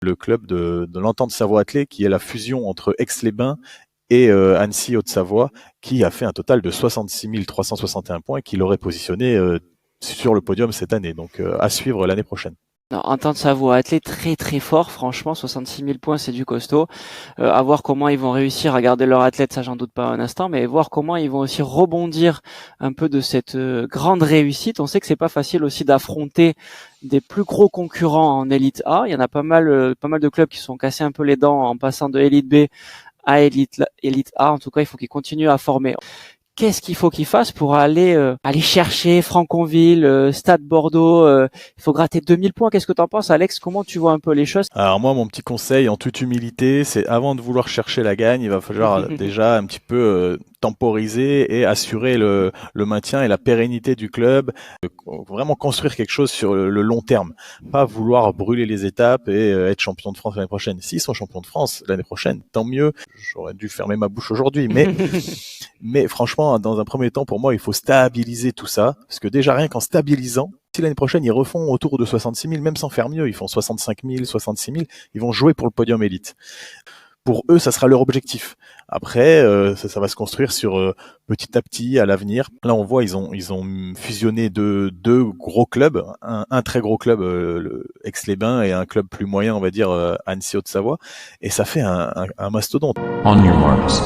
le club de l'Entente Savoie-Athlée, qui est la fusion entre Aix-les-Bains et Annecy Haute-Savoie, qui a fait un total de 66 361 points, qui l'aurait positionné sur le podium cette année. Donc à suivre l'année prochaine. Non, Entente Savoie-Athlée très très fort, franchement, 66 000 points, c'est du costaud. À voir comment ils vont réussir à garder leur athlète, ça j'en doute pas un instant, mais voir comment ils vont aussi rebondir un peu de cette grande réussite. On sait que c'est pas facile aussi d'affronter des plus gros concurrents en Elite A. Il y en a pas mal de clubs qui se sont cassés un peu les dents en passant de Elite B à Elite A. En tout cas, il faut qu'ils continuent à former. Qu'est-ce qu'il faut qu'ils fassent pour aller chercher Franconville, Stade Bordeaux, il faut gratter 2000 points. Qu'est-ce que t'en penses, Alex? Comment tu vois un peu les choses? Alors moi, mon petit conseil, en toute humilité, c'est avant de vouloir chercher la gagne, il va falloir déjà un petit peu temporiser et assurer le maintien et la pérennité du club, vraiment construire quelque chose sur le long terme, pas vouloir brûler les étapes et être champion de France l'année prochaine. S'ils sont champions de France l'année prochaine, tant mieux. J'aurais dû fermer ma bouche aujourd'hui, mais franchement, dans un premier temps, pour moi, il faut stabiliser tout ça, parce que déjà rien qu'en stabilisant, si l'année prochaine ils refont autour de 66 000, même sans faire mieux, ils font 65 000, 66 000, ils vont jouer pour le podium élite. Pour eux, ça sera leur objectif. Après, ça va se construire sur petit à petit à l'avenir. Là, on voit, ils ont fusionné deux gros clubs, un très gros club, le Aix-les-Bains, et un club plus moyen, on va dire Annecy Haute-Savoie, et ça fait un mastodonte. On your marks.